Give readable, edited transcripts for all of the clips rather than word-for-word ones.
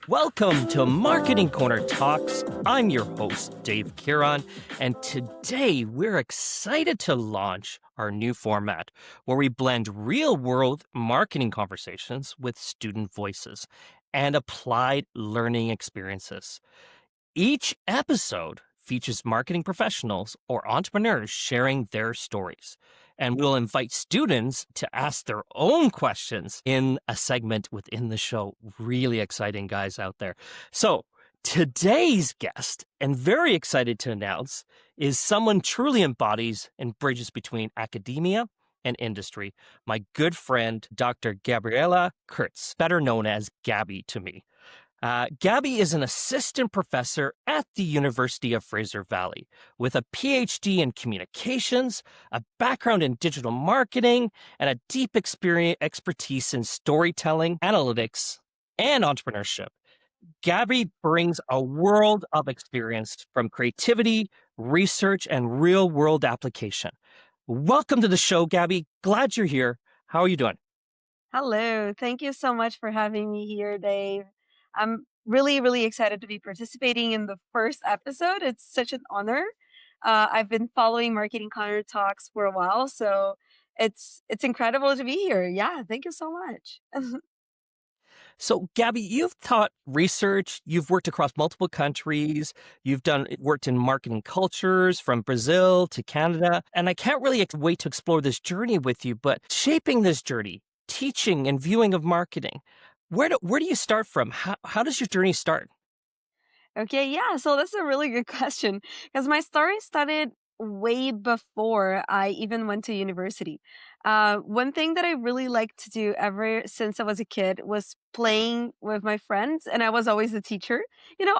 Welcome to Marketing Corner Talks. I'm your host, Dave Keighron, and today we're excited to launch our new format where we blend real-world marketing conversations with student voices and applied learning experiences. Each episode features marketing professionals or entrepreneurs sharing their stories. And we'll invite students to ask their own questions in a segment within the show. Really exciting guys out there. So today's guest, and very excited to announce, is someone truly embodies and bridges between academia and industry. My good friend, Dr. Gabriela Kurtz, better known as Gabby to me. Gabby is an assistant professor at the University of Fraser Valley with a PhD in communications, a background in digital marketing, and a deep expertise in storytelling, analytics, and entrepreneurship. Gabby brings a world of experience from creativity, research, and real-world application. Welcome to the show, Gabby. Glad you're here. How are you doing? Hello. Thank you so much for having me here, Dave. I'm really, really excited to be participating in the first episode. It's such an honor. I've been following Marketing Corner Talks for a while, so it's incredible to be here. Yeah, thank you so much. So, Gabby, you've taught research, you've worked across multiple countries, worked in marketing cultures from Brazil to Canada, and I can't really wait to explore this journey with you, but shaping this journey, teaching and viewing of marketing, where do you start from? How does your journey start? Okay, yeah, so that's a really good question because my story started way before I even went to university. One thing that I really liked to do ever since I was a kid was playing with my friends, and I was always the teacher,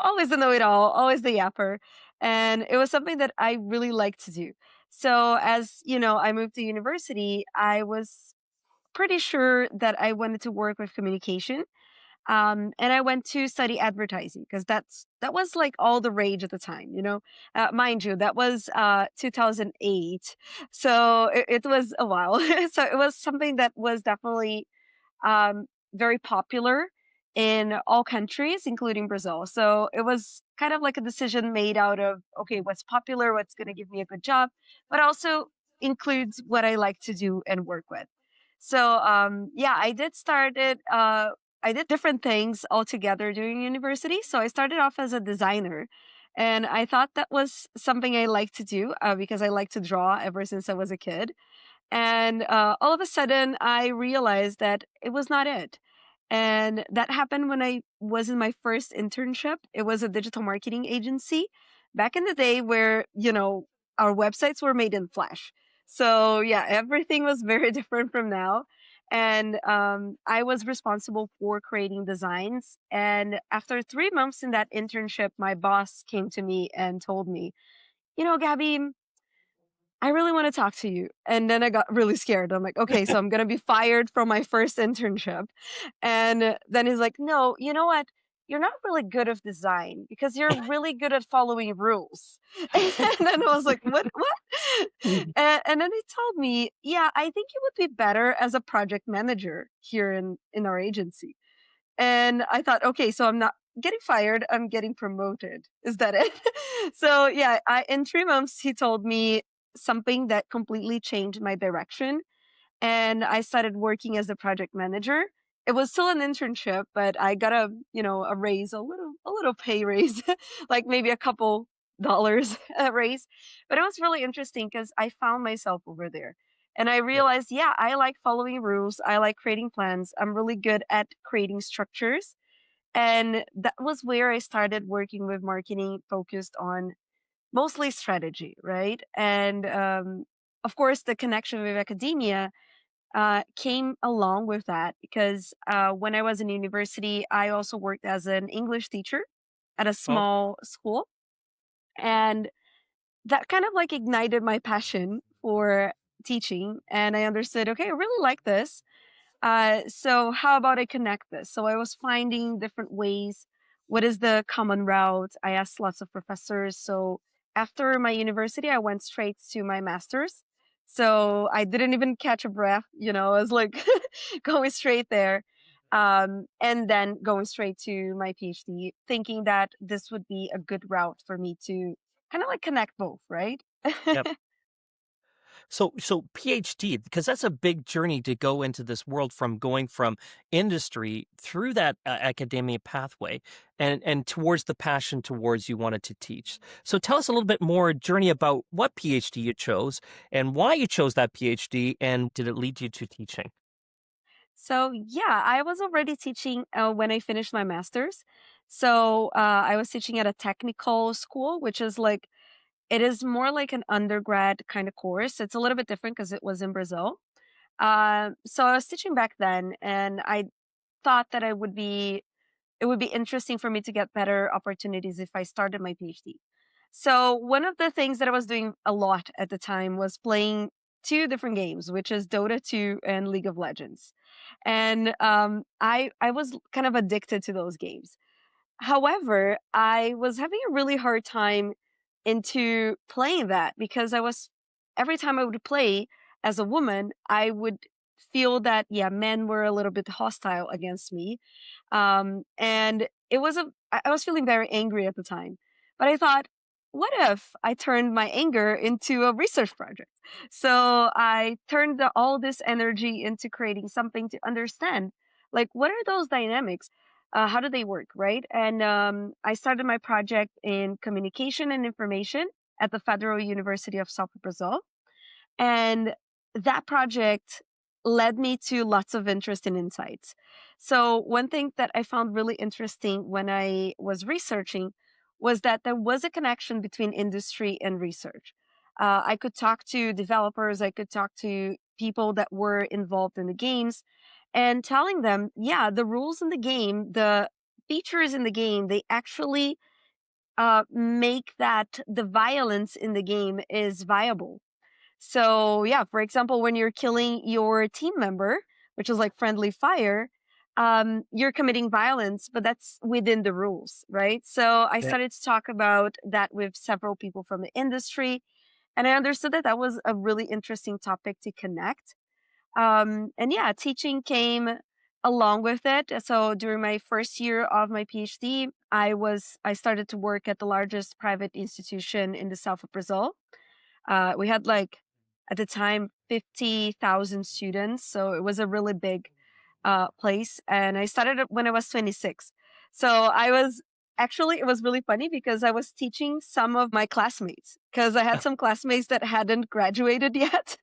always the know-it-all, always the yapper. And it was something that I really liked to do. So as I moved to university, I was pretty sure that I wanted to work with communication, and I went to study advertising because that was like all the rage at the time, Mind you, that was 2008, so it was a while. So it was something that was definitely very popular in all countries, including Brazil. So it was kind of like a decision made out of, okay, what's popular, what's going to give me a good job, but also includes what I like to do and work with. So yeah, I did different things altogether during university. So I started off as a designer, and I thought that was something I liked to do because I like to draw ever since I was a kid. And all of a sudden, I realized that it was not it. And that happened when I was in my first internship. It was a digital marketing agency back in the day where, our websites were made in Flash. So, yeah, everything was very different from now. And I was responsible for creating designs. And after 3 months in that internship, my boss came to me and told me, Gabby, I really want to talk to you. And then I got really scared. I'm like, okay, so I'm going to be fired from my first internship. And then he's like, no, you know what? You're not really good at design because you're really good at following rules. And then I was like, what? And then he told me, yeah, I think you would be better as a project manager here in our agency. And I thought, okay, so I'm not getting fired, I'm getting promoted. Is that it? So yeah, in 3 months, he told me something that completely changed my direction. And I started working as a project manager. It was still an internship, but I got a raise, a little pay raise, like maybe a couple dollars a raise. But it was really interesting because I found myself over there. And I Yep. realized, yeah, I like following rules. I like creating plans. I'm really good at creating structures. And that was where I started working with marketing focused on mostly strategy, right? And of course, the connection with academia came along with that because when I was in university, I also worked as an English teacher at a Oh, small school. And that kind of like ignited my passion for teaching. And I understood, okay, I really like this. So how about I connect this? So I was finding different ways. What is the common route? I asked lots of professors. So after my university, I went straight to my master's. So I didn't even catch a breath, I was like going straight there. and then going straight to my PhD, thinking that this would be a good route for me to kind of like connect both, right? Yep. So PhD, because that's a big journey to go into this world from going from industry through that academia pathway and towards the passion towards you wanted to teach. So tell us a little bit more journey about what PhD you chose and why you chose that PhD and did it lead you to teaching? So yeah, I was already teaching when I finished my master's. So I was teaching at a technical school, which is like it is more like an undergrad kind of course. It's a little bit different because it was in Brazil. So I was teaching back then, and I thought that it would be interesting for me to get better opportunities if I started my PhD. So one of the things that I was doing a lot at the time was playing two different games, which is Dota 2 and League of Legends. And I was kind of addicted to those games. However, I was having a really hard time into playing that because every time I would play as a woman, I would feel that yeah, men were a little bit hostile against me. And I was feeling very angry at the time. But I thought, what if I turned my anger into a research project? So I turned all this energy into creating something to understand, like what are those dynamics? How do they work, right? And I started my project in communication and information at the Federal University of South Brazil. And that project led me to lots of interest and insights. So, one thing that I found really interesting when I was researching was that there was a connection between industry and research. I could talk to developers, I could talk to people that were involved in the games, and telling them, yeah, the rules in the game, the features in the game, they actually make that the violence in the game is viable. So, yeah, for example, when you're killing your team member, which is like friendly fire, you're committing violence, but that's within the rules, right? So I Yep. started to talk about that with several people from the industry, and I understood that that was a really interesting topic to connect. And yeah, teaching came along with it. So during my first year of my PhD, I started to work at the largest private institution in the south of Brazil. We had like at the time 50,000 students, so it was a really big place. And I started it when I was 26. So I was actually it was really funny because I was teaching some of my classmates because I had some classmates that hadn't graduated yet.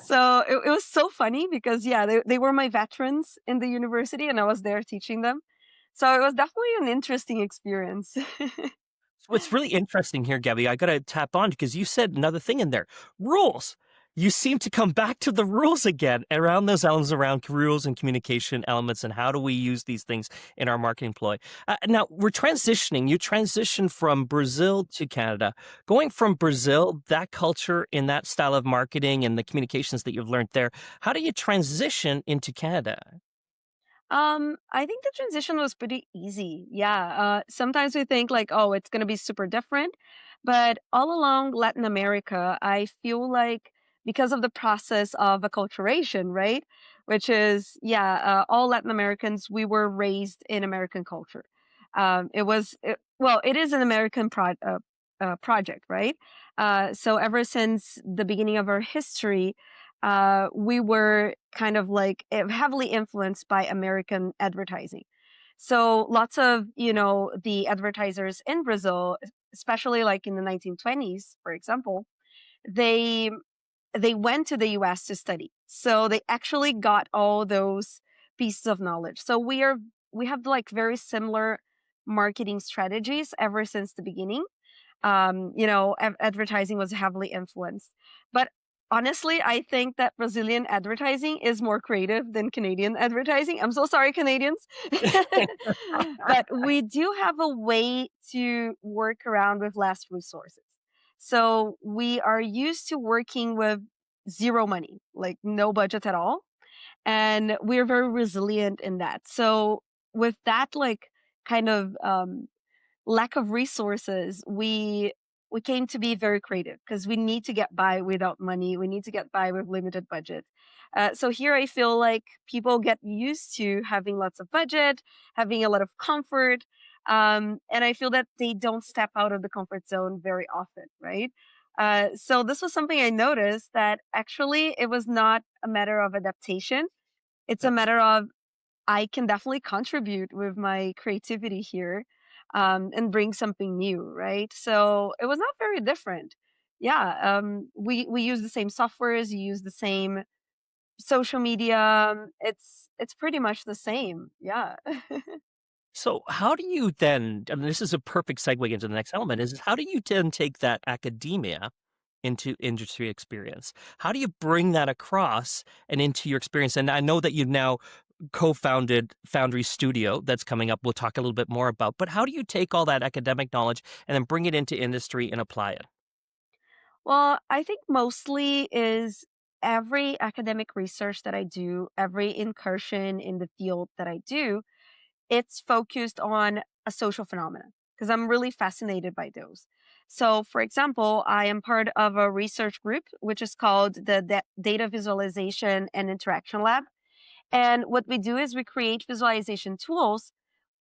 So it was so funny because yeah, they were my veterans in the university, and I was there teaching them. So it was definitely an interesting experience. What's really interesting here, Gabby, I gotta tap on because you said another thing in there. Rules. You seem to come back to the rules again around those elements around rules and communication elements and how do we use these things in our marketing ploy. Now we're transitioning. You transitioned from Brazil to Canada. Going from Brazil, that culture in that style of marketing and the communications that you've learned there, how do you transition into Canada? I think the transition was pretty easy. Yeah. Sometimes we think like, oh, it's going to be super different. But all along Latin America, I feel like because of the process of acculturation, right? Which is, yeah, all Latin Americans, we were raised in American culture. Well, it is an American project, right? So ever since the beginning of our history, we were kind of like heavily influenced by American advertising. So lots of, the advertisers in Brazil, especially like in the 1920s, for example, they they went to the US to study. So they actually got all those pieces of knowledge. So we have like very similar marketing strategies ever since the beginning. Advertising was heavily influenced. But honestly, I think that Brazilian advertising is more creative than Canadian advertising. I'm so sorry, Canadians. But we do have a way to work around with less resources. So we are used to working with zero money, like no budget at all. And we're very resilient in that. So with that, like kind of lack of resources, we came to be very creative because we need to get by without money. We need to get by with limited budget. So here I feel like people get used to having lots of budget, having a lot of comfort, and I feel that they don't step out of the comfort zone very often, right? So this was something I noticed that actually it was not a matter of adaptation. It's a Yep. matter of I can definitely contribute with my creativity here, and bring something new, right? So it was not very different. Yeah, we use the same softwares, you use the same social media. It's pretty much the same. Yeah. So how do you then, I mean, this is a perfect segue into the next element, is how do you then take that academia into industry experience? How do you bring that across and into your experience? And I know that you've now co-founded Foundry Studio that's coming up. We'll talk a little bit more about, but how do you take all that academic knowledge and then bring it into industry and apply it? Well, I think mostly is every academic research that I do, every incursion in the field that I do, it's focused on a social phenomenon because I'm really fascinated by those. So, for example, I am part of a research group which is called the Data Visualization and Interaction Lab. And what we do is we create visualization tools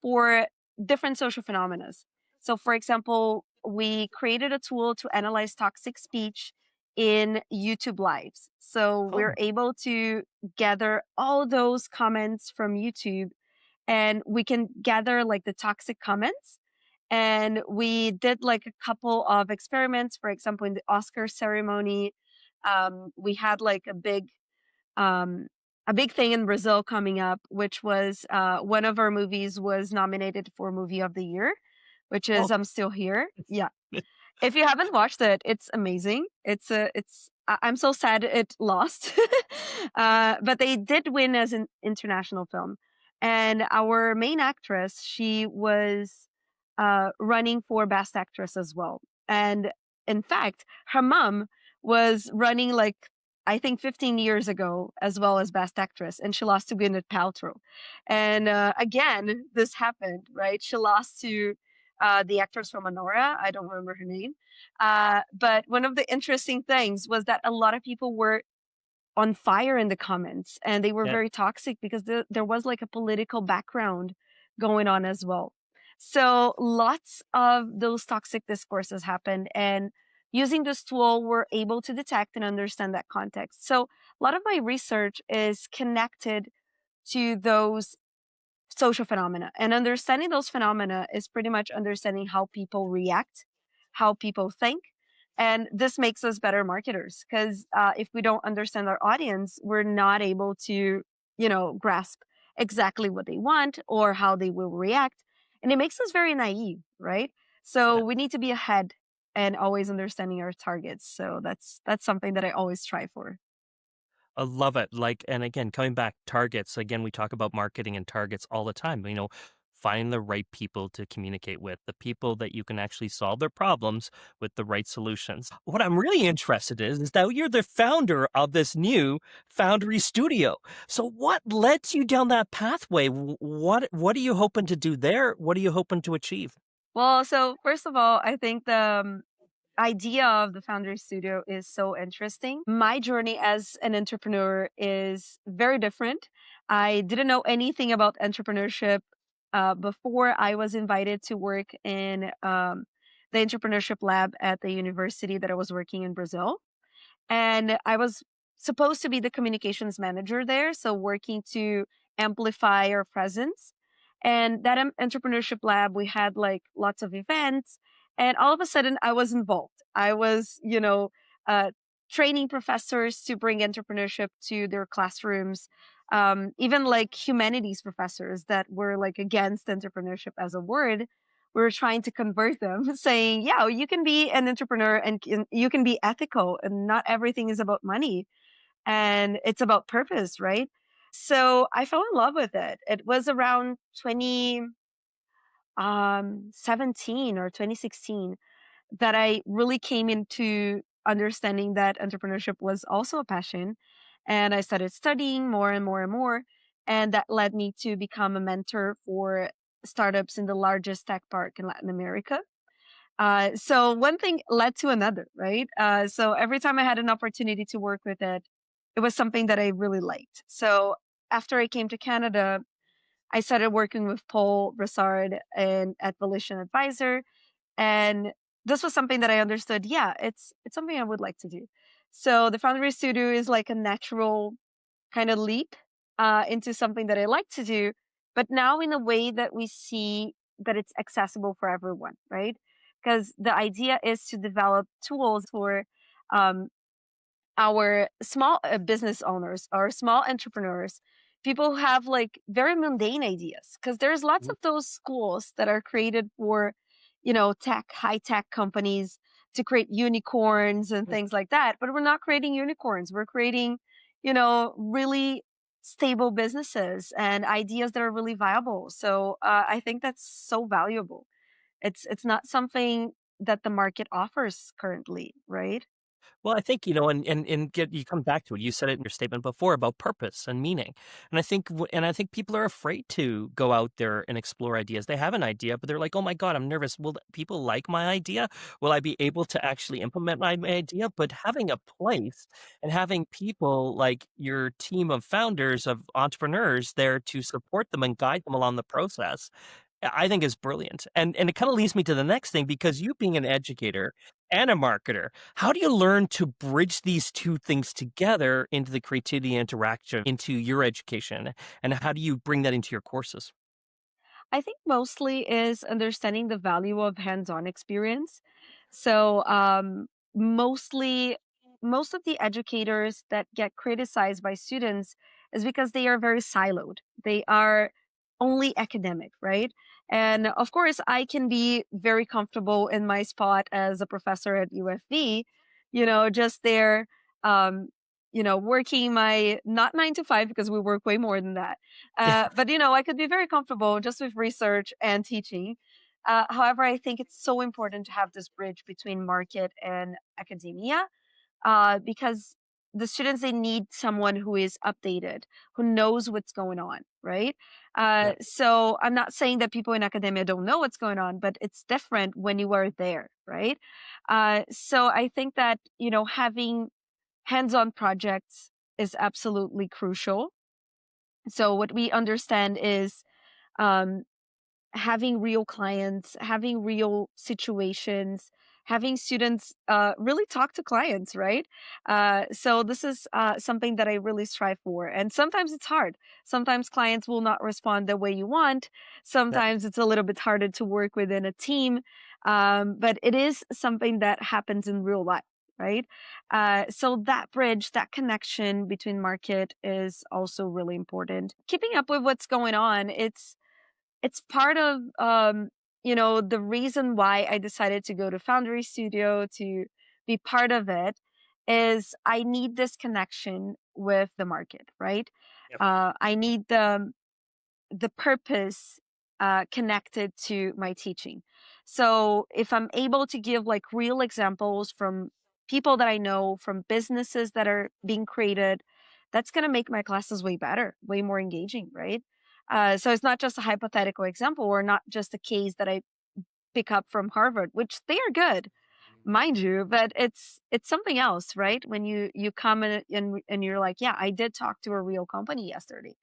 for different social phenomena. So, for example, we created a tool to analyze toxic speech in YouTube Lives. So, we're Oh, able to gather all those comments from YouTube, and we can gather like the toxic comments. And we did like a couple of experiments. For example, in the Oscar ceremony, we had like um, a big thing in Brazil coming up, which was one of our movies was nominated for Movie of the Year, which is oh, I'm Still Here. Yeah. If you haven't watched it, it's amazing. I'm so sad it lost. But they did win as an international film. And our main actress, she was running for Best Actress as well. And in fact, her mom was running like I think 15 years ago as well as Best Actress, and she lost to Gwyneth Paltrow. And again, this happened, right? She lost to the actress from Honora. I don't remember her name. But one of the interesting things was that a lot of people were on fire in the comments and they were yeah. very toxic because there was like a political background going on as well. So lots of those toxic discourses happened. And using this tool, we're able to detect and understand that context. So a lot of my research is connected to those social phenomena. And understanding those phenomena is pretty much understanding how people react, how people think. And this makes us better marketers because if we don't understand our audience, we're not able to, grasp exactly what they want or how they will react. And it makes us very naive, right? So we need to be ahead and always understanding our targets. So that's something that I always try for. I love it. Like, and again, coming back, targets. Again, we talk about marketing and targets all the time. Find the right people to communicate with, the people that you can actually solve their problems with the right solutions. What I'm really interested in is that you're the founder of this new Foundry Studio. So, what led you down that pathway? What are you hoping to do there? What are you hoping to achieve? Well, so first of all, I think the idea of the Foundry Studio is so interesting. My journey as an entrepreneur is very different. I didn't know anything about entrepreneurship before I was invited to work in the entrepreneurship lab at the university that I was working in Brazil. And I was supposed to be the communications manager there, so working to amplify our presence. And that entrepreneurship lab, we had like lots of events, and all of a sudden I was involved. I was, uh, training professors to bring entrepreneurship to their classrooms. Even like humanities professors that were like against entrepreneurship as a word, we were trying to convert them, saying, yeah, you can be an entrepreneur and you can be ethical, and not everything is about money and it's about purpose, right? So I fell in love with it. It was around 2017 or 2016 that I really came into understanding that entrepreneurship was also a passion. And I started studying more and more and more. And that led me to become a mentor for startups in the largest tech park in Latin America. So one thing led to another, right? So every time I had an opportunity to work with it, it was something that I really liked. So after I came to Canada, I started working with Paul Brassard and at Volition Advisor, and this was something that I understood. Yeah, it's something I would like to do. So the Foundry Studio is like a natural kind of leap into something that I like to do, but now in a way that we see that it's accessible for everyone, right? Because the idea is to develop tools for um, our small business owners or small entrepreneurs, people who have like very mundane ideas, because there's lots of those schools that are created for, high tech companies to create unicorns and things like that, but we're not creating unicorns. We're creating, really stable businesses and ideas that are really viable. So I think that's so valuable. It's not something that the market offers currently, right? Well, I think, and get you come back to it. You said it in your statement before about purpose and meaning. And I think people are afraid to go out there and explore ideas. They have an idea, but they're like, "Oh my God, I'm nervous. Will people like my idea? Will I be able to actually implement my idea?" But having a place and having people like your team of founders, of entrepreneurs there to support them and guide them along the process, I think is brilliant. And it kind of leads me to the next thing, because you being an educator and a marketer, how do you learn to bridge these two things together into the creativity and interaction into your education? And how do you bring that into your courses? I think mostly is understanding the value of hands-on experience. So, mostly, most of the educators that get criticized by students is because they are very siloed. They are only academic, right? And of course, I can be very comfortable in my spot as a professor at UFV, just there, um, working my not 9 to 5, because we work way more than that, Yeah. but I could be very comfortable just with research and teaching. However, I think it's so important to have this bridge between market and academia, because the students, they need someone who is updated, who knows what's going on, right? Yeah. So I'm not saying that people in academia don't know what's going on, but it's different when you are there, right? So I think that having hands-on projects is absolutely crucial. So what we understand is um, having real clients, having real situations, having students really talk to clients, right? So this is something that I really strive for. And sometimes it's hard. Sometimes clients will not respond the way you want. Yeah. Sometimes it's a little bit harder to work within a team. But it is something that happens in real life. Right. So that bridge, that connection between market is also really important. Keeping up with what's going on, it's part of the reason why I decided to go to Foundry Studio to be part of it is I need this connection with the market, right? Yep. I need the purpose connected to my teaching. So if I'm able to give like real examples from people that I know, from businesses that are being created, that's going to make my classes way better, way more engaging, right? So it's not just a hypothetical example, or not just a case that I pick up from Harvard, which they are good, mind you, but it's something else, right? When you come and you're like, yeah, I did talk to a real company yesterday,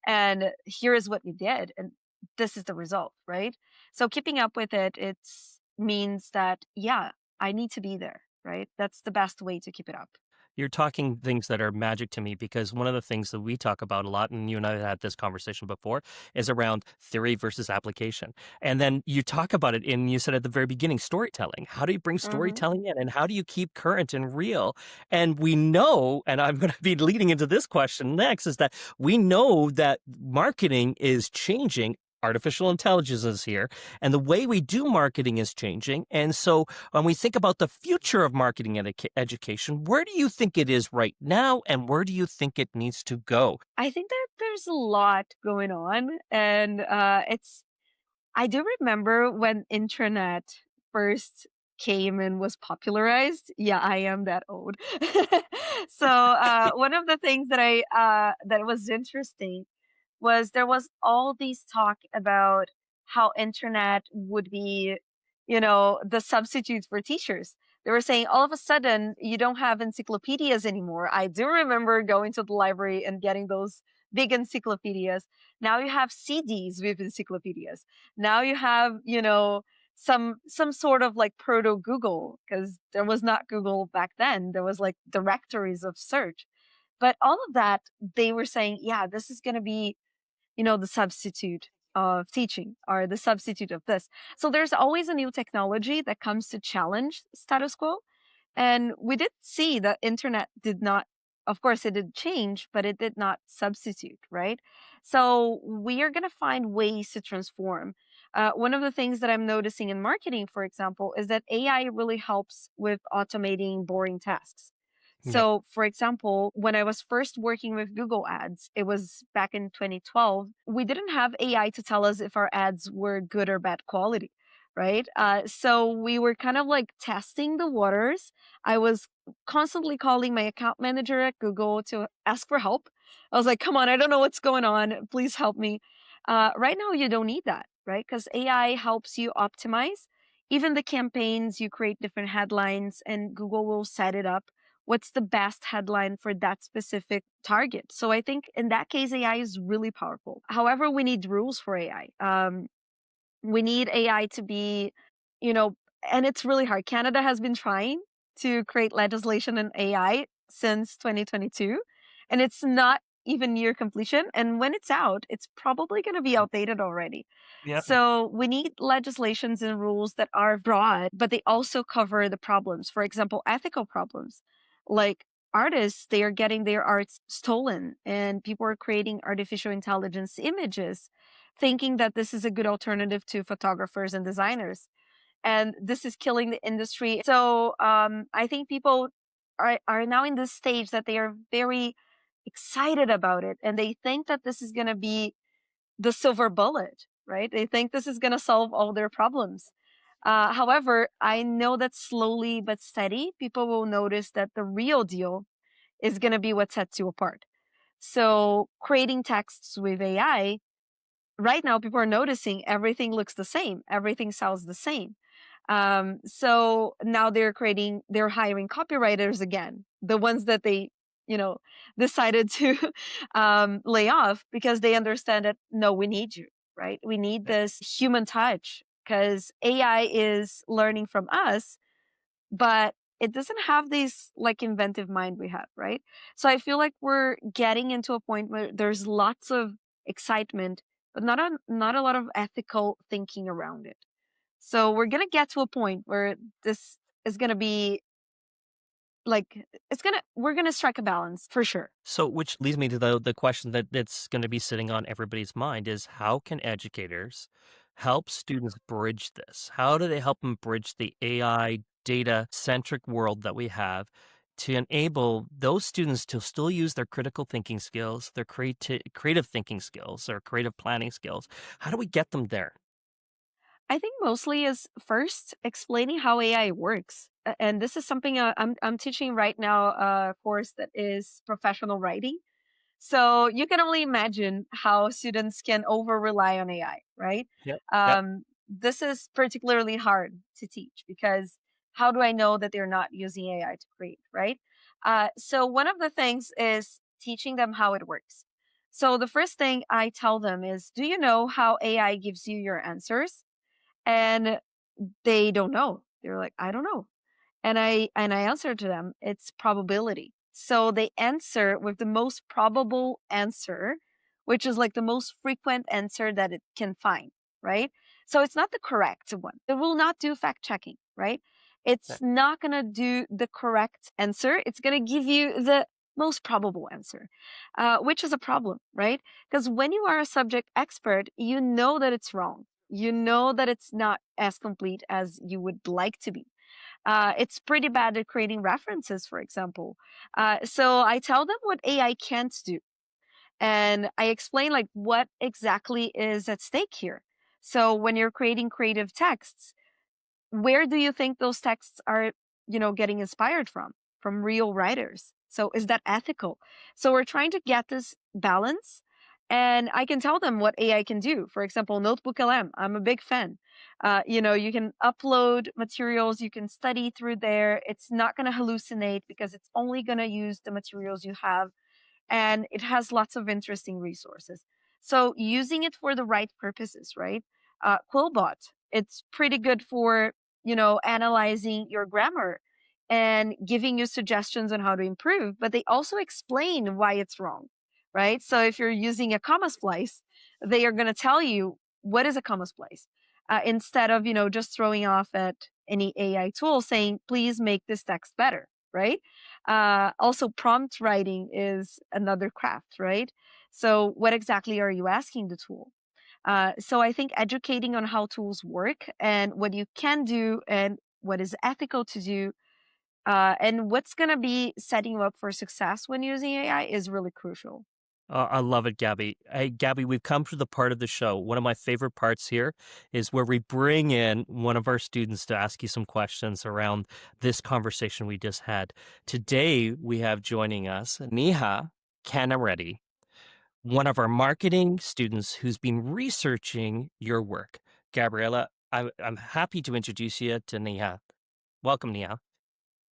and here is what we did, and this is the result, right? So keeping up with it's means that, yeah, I need to be there, right? That's the best way to keep it up. You're talking things that are magic to me, because one of the things that we talk about a lot, and you and I have had this conversation before, is around theory versus application. And then you talk about it and you said at the very beginning, storytelling. How do you bring Hmm. storytelling in, and how do you keep current and real? And we know, and I'm going to be leading into this question next, is that we know that marketing is changing. Artificial intelligence is here, and the way we do marketing is changing. And so when we think about the future of marketing education, where do you think it is right now, and where do you think it needs to go? I think that there's a lot going on, and I do remember when intranet first came and was popularized. Yeah, I am that old. So one of the things that was interesting was there was all these talk about how internet would be, the substitute for teachers. They were saying all of a sudden you don't have encyclopedias anymore. I do remember going to the library and getting those big encyclopedias. Now you have CDs with encyclopedias. Now you have, some sort of like proto Google, because there was not Google back then. There was like directories of search. But all of that, they were saying, yeah, this is going to be, the substitute of teaching, or the substitute of this. So there's always a new technology that comes to challenge status quo. And we did see that internet did not, of course, it did change, but it did not substitute, right? So we are going to find ways to transform. One of the things that I'm noticing in marketing, for example, is that AI really helps with automating boring tasks. Yep. So, for example, when I was first working with Google Ads, it was back in 2012, we didn't have AI to tell us if our ads were good or bad quality, right? So we were kind of like testing the waters. I was constantly calling my account manager at Google to ask for help. I was like, come on, I don't know what's going on. Please help me. Right now, you don't need that, right? Because AI helps you optimize. Even the campaigns, you create different headlines, and Google will set it up what's the best headline for that specific target. So I think in that case, AI is really powerful. However, we need rules for AI. We need AI to be, you know, and it's really hard. Canada has been trying to create legislation in AI since 2022, and it's not even near completion. And when it's out, it's probably going to be outdated already. Yep. So we need legislations and rules that are broad, but they also cover the problems. For example, ethical problems, like artists, they are getting their arts stolen, and people are creating artificial intelligence images thinking that this is a good alternative to photographers and designers. And this is killing the industry. So I think people are now in this stage that they are very excited about it. And they think that this is going to be the silver bullet, right? They think this is going to solve all their problems. However, I know that slowly but steady, people will notice that the real deal is going to be what sets you apart. So creating texts with AI, right now people are noticing everything looks the same, everything sounds the same. So now they're hiring copywriters again, the ones that they you know decided to lay off, because they understand that no, we need you, right? We need this human touch, because AI is learning from us, but it doesn't have this like inventive mind we have, right? So I feel like we're getting into a point where there's lots of excitement, but not a lot of ethical thinking around it. So we're gonna get to a point where this is gonna be like we're gonna strike a balance for sure. So, which leads me to the question that's going to be sitting on everybody's mind is how can educators help students bridge this? How do they help them bridge the AI data centric world that we have to enable those students to still use their critical thinking skills, their creative thinking skills, or creative planning skills? How do we get them there? I think mostly is first explaining how AI works. And this is something I'm teaching right now, a course that is professional writing. So you can only imagine how students can over rely on AI, right? Yep. Yep. This is particularly hard to teach, because how do I know that they're not using AI to create, right? So one of the things is teaching them how it works. So the first thing I tell them is, do you know how AI gives you your answers? And they don't know. They're like, I don't know. And I answer to them, it's probability. So they answer with the most probable answer, which is like the most frequent answer that it can find, right? So it's not the correct one. It will not do fact checking, right? Yeah. It's not going to do the correct answer. It's going to give you the most probable answer, which is a problem, right? Because when you are a subject expert, you know that it's wrong. You know that it's not as complete as you would like to be. It's pretty bad at creating references, for example. So I tell them what AI can't do, and I explain like what exactly is at stake here. So when you're creating creative texts, where do you think those texts are, getting inspired from? From real writers. So is that ethical? So we're trying to get this balance. And I can tell them what AI can do. For example, Notebook LM, I'm a big fan. You can upload materials, you can study through there. It's not going to hallucinate because it's only going to use the materials you have, and it has lots of interesting resources. So using it for the right purposes, right? Quillbot, it's pretty good for, analyzing your grammar and giving you suggestions on how to improve, but they also explain why it's wrong, right? So if you're using a comma splice, they are going to tell you what is a comma splice, instead of, just throwing off at any AI tool saying, please make this text better, right? Also, prompt writing is another craft, right? So, what exactly are you asking the tool? So, I think educating on how tools work and what you can do and what is ethical to do, and what's going to be setting you up for success when using AI is really crucial. I love it, Gabby. Hey, Gabby, we've come to the part of the show. One of my favorite parts here is where we bring in one of our students to ask you some questions around this conversation we just had. Today, we have joining us Neha Canaretti, one of our marketing students who's been researching your work. Gabriela, I'm happy to introduce you to Neha. Welcome, Neha.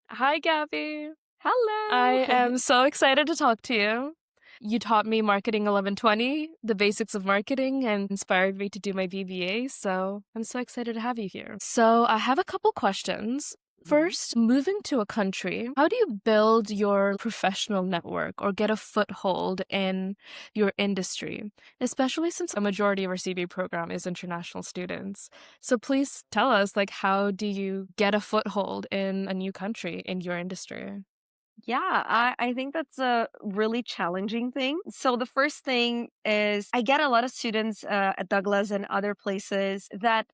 Hi, Gabby. I Hello. am so excited to talk to you. You taught me Marketing 1120, the basics of marketing, and inspired me to do my BBA. So I'm so excited to have you here. So I have a couple questions. First, moving to a country, how do you build your professional network or get a foothold in your industry, especially since a majority of our CB program is international students? So please tell us, how do you get a foothold in a new country in your industry? Yeah, I think that's a really challenging thing. So, the first thing is I get a lot of students at Douglas and other places that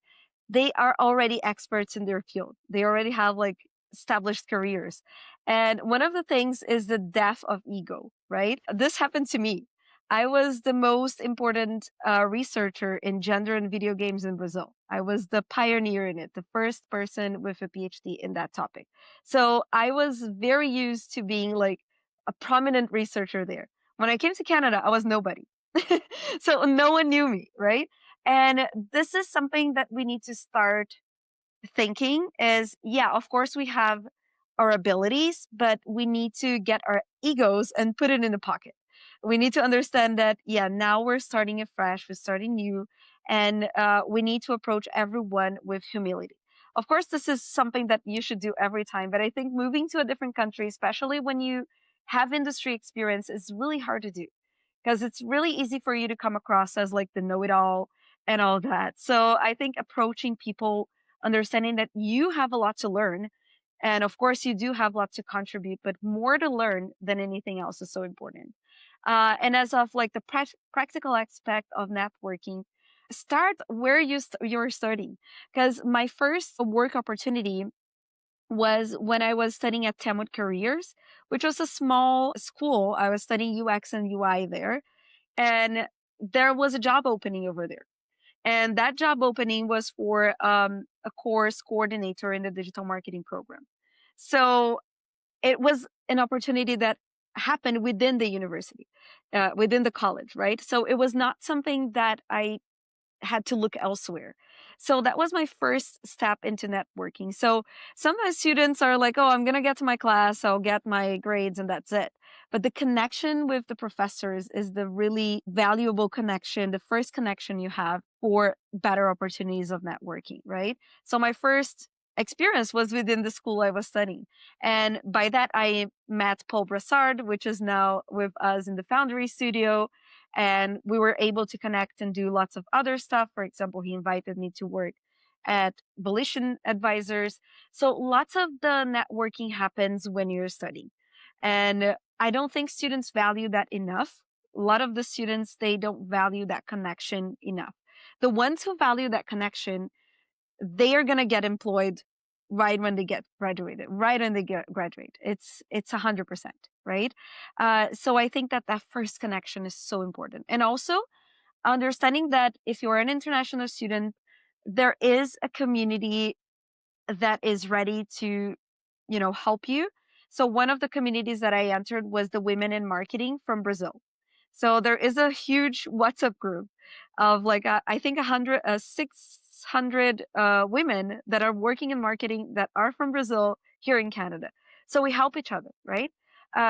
they are already experts in their field. They already have like established careers. And one of the things is the death of ego, right? This happened to me. I was the most important researcher in gender and video games in Brazil. I was the pioneer in it, the first person with a PhD in that topic. So I was very used to being like a prominent researcher there. When I came to Canada, I was nobody. So no one knew me, right? And this is something that we need to start thinking is, yeah, of course we have our abilities, but we need to get our egos and put it in the pocket. We need to understand that, yeah, now we're starting afresh, we're starting new, and we need to approach everyone with humility. Of course, this is something that you should do every time, but I think moving to a different country, especially when you have industry experience, is really hard to do because it's really easy for you to come across as like the know-it-all and all that. So I think approaching people, understanding that you have a lot to learn, and of course you do have lots to contribute, but more to learn than anything else is so important. And as of like the practical aspect of networking, start where you're studying. Because my first work opportunity was when I was studying at Temwood Careers, which was a small school. I was studying UX and UI there, and there was a job opening over there. And that job opening was for a course coordinator in the digital marketing program. So it was an opportunity that happened within the university, within the college, right? So it was not something that I had to look elsewhere. So that was my first step into networking. So some of my students are like, oh, I'm going to get to my class, I'll get my grades, and that's it. But the connection with the professors is the really valuable connection, the first connection you have for better opportunities of networking, right? So my first experience was within the school I was studying. And by that, I met Paul Brassard, which is now with us in the Foundry Studio, and we were able to connect and do lots of other stuff. For example, he invited me to work at Volition Advisors. So lots of the networking happens when you're studying. And I don't think students value that enough. A lot of the students, they don't value that connection enough. The ones who value that connection, they are going to get employed right when they get graduated, right when they get graduate. It's 100%, right? So I think that that first connection is so important. And also understanding that if you're an international student, there is a community that is ready to, help you. So one of the communities that I entered was the Women in Marketing from Brazil. So there is a huge WhatsApp group of like I think 600 women that are working in marketing that are from Brazil here in Canada. So we help each other, right?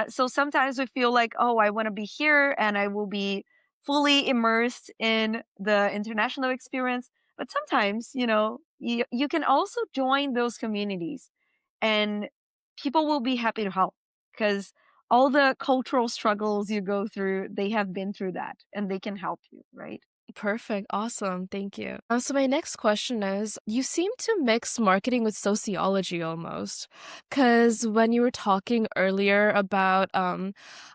So sometimes we feel like, oh, I want to be here and I will be fully immersed in the international experience. But sometimes, you can also join those communities and people will be happy to help because all the cultural struggles you go through, they have been through that and they can help you, right? Perfect. Awesome. Thank you. So my next question is, you seem to mix marketing with sociology almost. Because when you were talking earlier about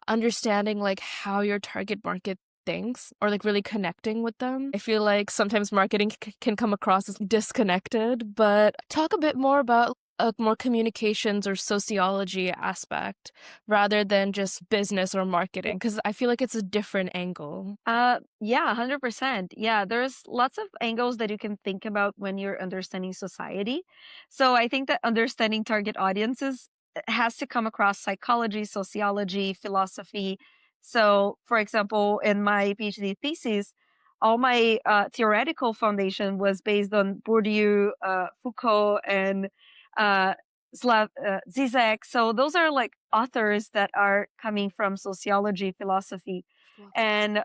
understanding like how your target market thinks or like really connecting with them, I feel like sometimes marketing can come across as disconnected, but talk a bit more about a more communications or sociology aspect rather than just business or marketing, because I feel like it's a different angle. Yeah, 100%. Yeah, there's lots of angles that you can think about when you're understanding society. So I think that understanding target audiences has to come across psychology, sociology, philosophy. So, for example, in my PhD thesis, all my theoretical foundation was based on Bourdieu, Foucault, and uh, Zizek. So those are like authors that are coming from sociology, philosophy, and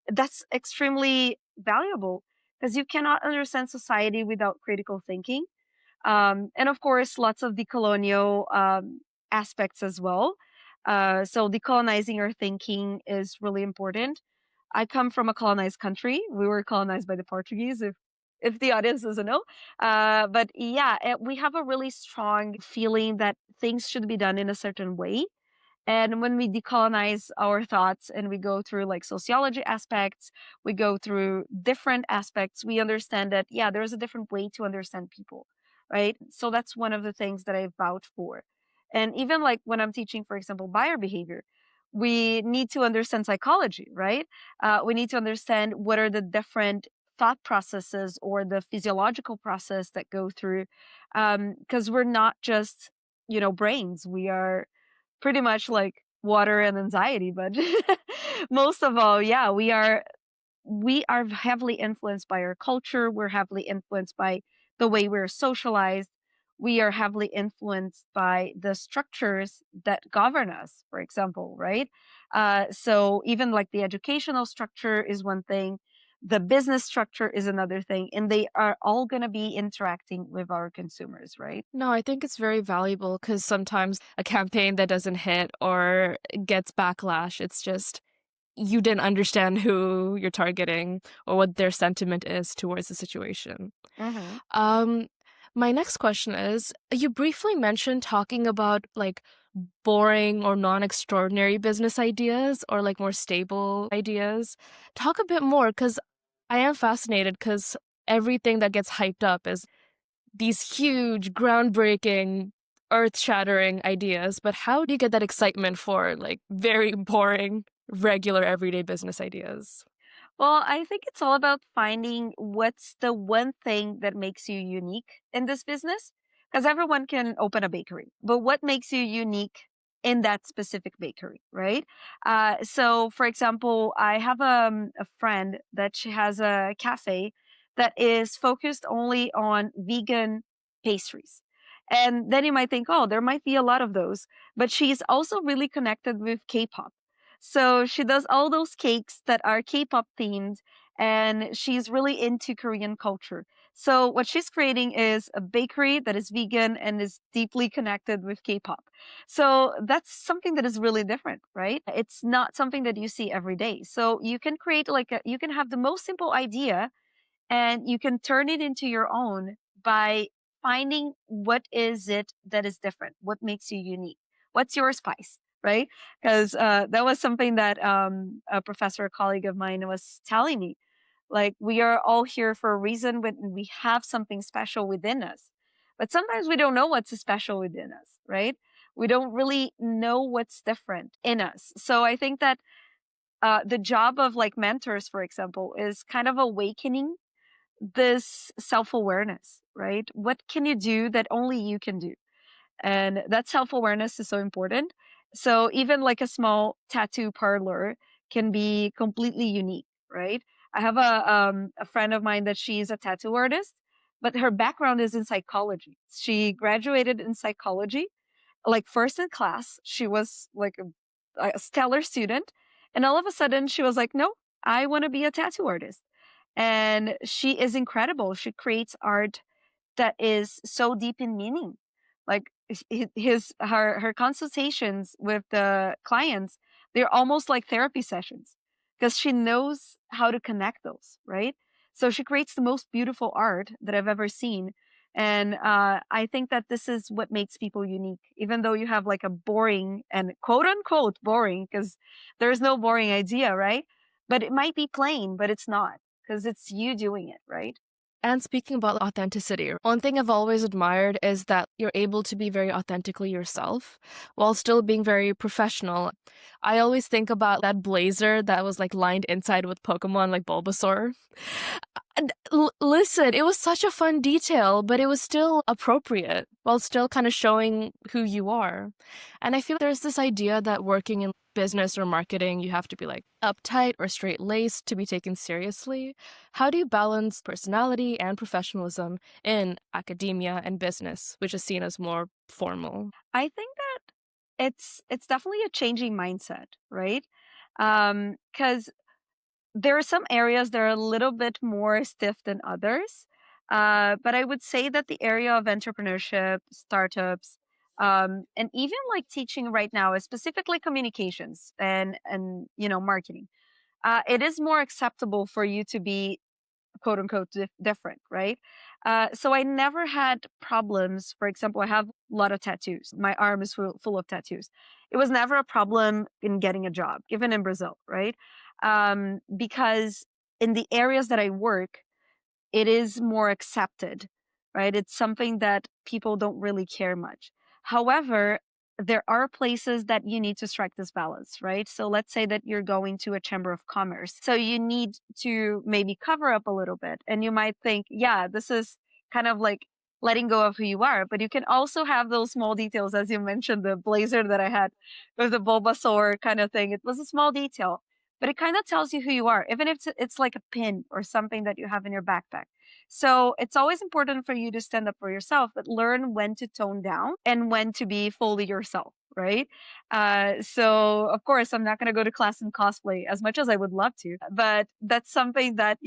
that's extremely valuable because you cannot understand society without critical thinking. And of course, lots of decolonial aspects as well. So decolonizing our thinking is really important. I come from a colonized country. We were colonized by the Portuguese, if the audience doesn't know. But yeah, we have a really strong feeling that things should be done in a certain way, and when we decolonize our thoughts and we go through like sociology aspects, we go through different aspects, we understand that, yeah, there's a different way to understand people, right? So that's one of the things that I vouch for. And even like when I'm teaching, for example, buyer behavior, we need to understand psychology, right? We need to understand what are the different thought processes or the physiological process that go through, because we're not just, brains. We are pretty much like water and anxiety, but most of all, yeah, we are heavily influenced by our culture. We're heavily influenced by the way we're socialized. We are heavily influenced by the structures that govern us, for example, right? So even like the educational structure is one thing, the business structure is another thing, and they are all going to be interacting with our consumers, right? No, I think it's very valuable because sometimes a campaign that doesn't hit or gets backlash, it's just you didn't understand who you're targeting or what their sentiment is towards the situation. Mm-hmm. Um, my next question is, you briefly mentioned talking about like boring or non-extraordinary business ideas or like more stable ideas. Talk a bit more because I am fascinated because everything that gets hyped up is these huge, groundbreaking, earth-shattering ideas, but how do you get that excitement for like very boring, regular, everyday business ideas? Well, I think it's all about finding what's the one thing that makes you unique in this business. Because everyone can open a bakery, but what makes you unique in that specific bakery, right? So, for example, I have a friend that she has a cafe that is focused only on vegan pastries. And then you might think, oh, there might be a lot of those. But she's also really connected with K-pop. So she does all those cakes that are K-pop themed, and she's really into Korean culture. So what she's creating is a bakery that is vegan and is deeply connected with K-pop. So that's something that is really different, right? It's not something that you see every day. So you can create you can have the most simple idea and you can turn it into your own by finding what is it that is different, what makes you unique, what's your spice, right? Because that was something that a professor, a colleague of mine, was telling me. Like, we are all here for a reason when we have something special within us, but sometimes we don't know what's special within us, right? We don't really know what's different in us. So I think that the job of like mentors, for example, is kind of awakening this self-awareness, right? What can you do that only you can do? And that self-awareness is so important. So even like a small tattoo parlor can be completely unique, right? I have a friend of mine that she's a tattoo artist, but her background is in psychology. She graduated in psychology, like first in class. She was like a stellar student. And all of a sudden she was like, no, I want to be a tattoo artist. And she is incredible. She creates art that is so deep in meaning. Like her consultations with the clients, they're almost like therapy sessions because she knows how to connect those, right? So she creates the most beautiful art that I've ever seen. And I think that this is what makes people unique, even though you have like a boring and quote unquote boring, because there's no boring idea, right? But it might be plain, but it's not because it's you doing it, right? And speaking about authenticity, one thing I've always admired is that you're able to be very authentically yourself while still being very professional. I always think about that blazer that was like lined inside with Pokemon like Bulbasaur. And listen, it was such a fun detail, but it was still appropriate while still kind of showing who you are. And I feel there's this idea that working in business or marketing, you have to be like uptight or straight laced to be taken seriously. How do you balance personality and professionalism in academia and business, which is seen as more formal? I think that it's definitely a changing mindset, right? Because there are some areas that are a little bit more stiff than others. But I would say that the area of entrepreneurship, startups, and even like teaching right now is specifically communications and marketing. It is more acceptable for you to be quote unquote different, right? So I never had problems. For example, I have a lot of tattoos. My arm is full of tattoos. It was never a problem in getting a job, even in Brazil, right? Because in the areas that I work, it is more accepted, right? It's something that people don't really care much. However, there are places that you need to strike this balance, right? So let's say that you're going to a chamber of commerce. So you need to maybe cover up a little bit. And you might think, yeah, this is kind of like letting go of who you are. But you can also have those small details, as you mentioned, the blazer that I had with the Bulbasaur kind of thing. It was a small detail, but it kind of tells you who you are, even if it's like a pin or something that you have in your backpack. So it's always important for you to stand up for yourself, but learn when to tone down and when to be fully yourself, right? So of course, I'm not going to go to class in cosplay as much as I would love to, but that's something that,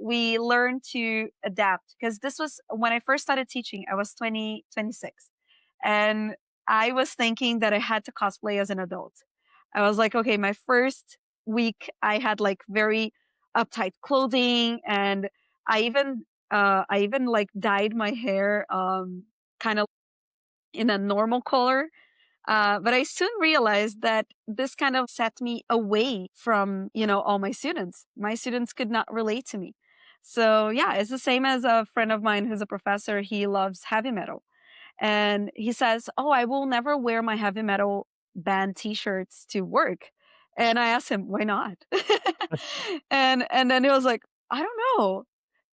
we learn to adapt because this was when I first started teaching, I was 26, and I was thinking that I had to cosplay as an adult. I was like, okay, my first week, I had like very uptight clothing, and I even like dyed my hair kind of in a normal color. But I soon realized that this kind of set me away from, all my students. My students could not relate to me. So yeah, it's the same as a friend of mine who's a professor. He loves heavy metal. And he says, "Oh, I will never wear my heavy metal band t-shirts to work." And I asked him, "Why not?" And then he was like, "I don't know,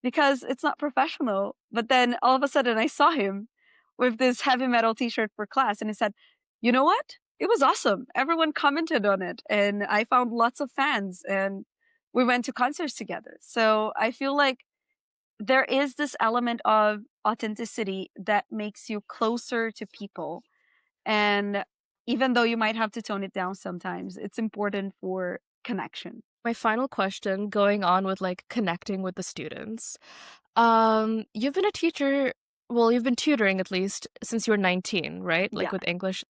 because it's not professional." But then all of a sudden I saw him with this heavy metal t-shirt for class, and he said, "You know what? It was awesome. Everyone commented on it, and I found lots of fans, and we went to concerts together." So I feel like there is this element of authenticity that makes you closer to people. And even though you might have to tone it down sometimes, it's important for connection. My final question, going on with like connecting with the students. You've been a teacher, well, you've been tutoring at least since you were 19, right? Like Yeah. with English.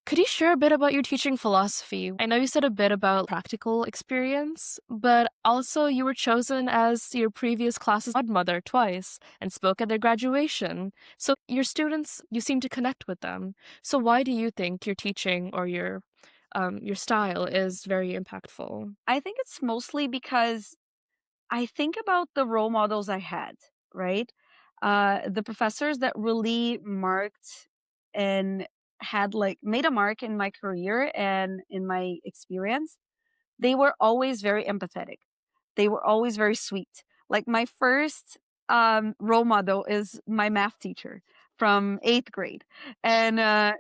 Could you share a bit about your teaching philosophy? I know you said a bit about practical experience, but also you were chosen as your previous class's godmother twice and spoke at their graduation. So your students, you seem to connect with them. So why do you think your teaching or your style is very impactful? I think it's mostly because I think about the role models I had, right? The professors that really marked and had like made a mark in my career and in my experience, they were always very empathetic. They were always very sweet. Like my first role model is my math teacher from eighth grade, and I'm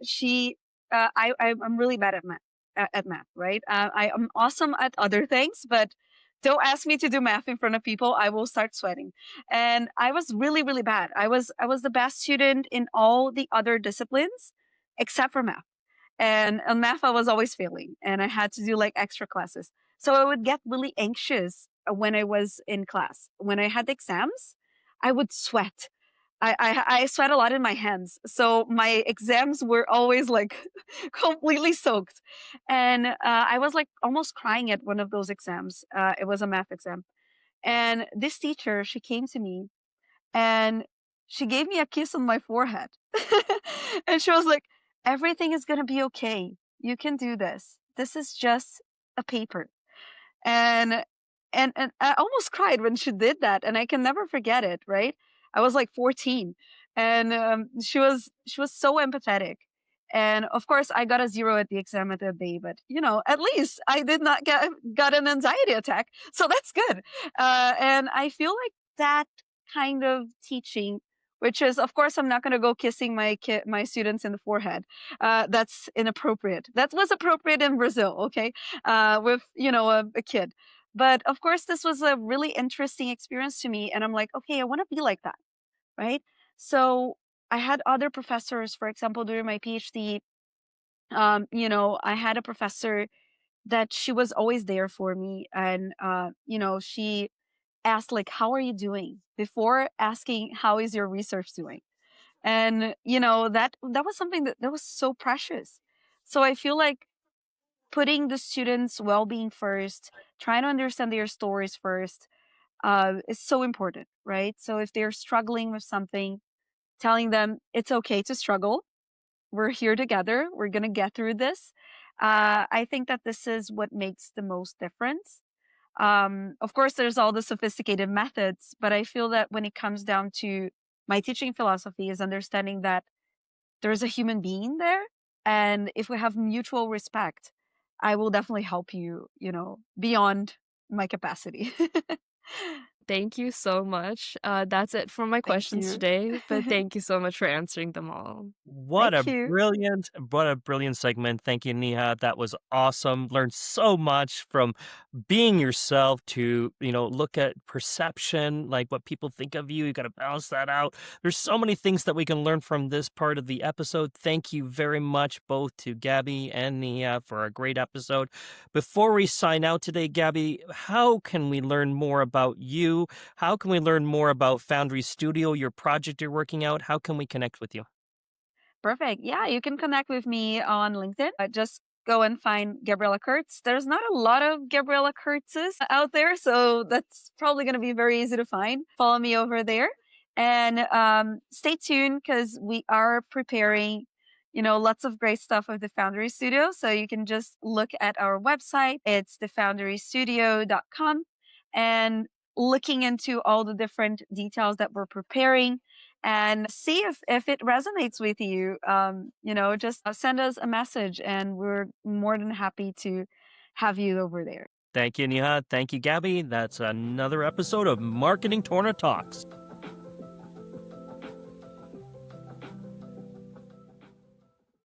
really bad at math. at math, right? I am awesome at other things, but don't ask me to do math in front of people. I will start sweating. And I was really, really bad. I was the best student in all the other disciplines except for math. And on math, I was always failing, and I had to do like extra classes. So I would get really anxious when I was in class. When I had exams, I would sweat. I sweat a lot in my hands. So my exams were always like completely soaked. And I was like almost crying at one of those exams. It was a math exam. And this teacher, she came to me and she gave me a kiss on my forehead. And she was like, everything is going to be okay. You can do this. This is just a paper. And and I almost cried when she did that, and I can never forget it, right? I was like 14, and she was so empathetic. And of course, I got a 0 at the exam at that day, but at least I did not got an anxiety attack, so that's good. And I feel like that kind of teaching, which is, of course, I'm not going to go kissing my students in the forehead. That's inappropriate. That was appropriate in Brazil, okay, with a kid. But of course, this was a really interesting experience to me, and I'm like, okay, I want to be like that, right? So I had other professors, for example, during my PhD. I had a professor that she was always there for me, and she asked like, "How are you doing?" before asking, "How is your research doing?" And that was something that was so precious. So I feel like putting the students' well-being first, trying to understand their stories first, is so important, right? So if they're struggling with something, telling them it's okay to struggle. We're here together. We're gonna get through this. I think that this is what makes the most difference. Of course, there's all the sophisticated methods, but I feel that when it comes down to my teaching philosophy is understanding that there's a human being there, and if we have mutual respect, I will definitely help you, beyond my capacity. Thank you so much. That's it for my Thank questions you. today, but thank you so much for answering them all. Thank you. What a brilliant segment. Thank you, Niha. That was awesome. Learned so much from being yourself to, look at perception, like what people think of you. You got to balance that out. There's so many things that we can learn from this part of the episode. Thank you very much, both to Gabby and Niha, for a great episode. Before we sign out today, Gabby, how can we learn more about you? How can we learn more about Foundry Studio, your project you're working out? How can we connect with you? Perfect. Yeah, you can connect with me on LinkedIn. Just go and find Gabriela Kurtz. There's not a lot of Gabriela Kurtzes out there, so that's probably going to be very easy to find. Follow me over there, and stay tuned because we are preparing, lots of great stuff with the Foundry Studio. So you can just look at our website. It's thefoundrystudio.com, and looking into all the different details that we're preparing and see if it resonates with you. Just send us a message, and we're more than happy to have you over there. Thank you, Niha. Thank you, Gabby. That's another episode of Marketing Corner Talks.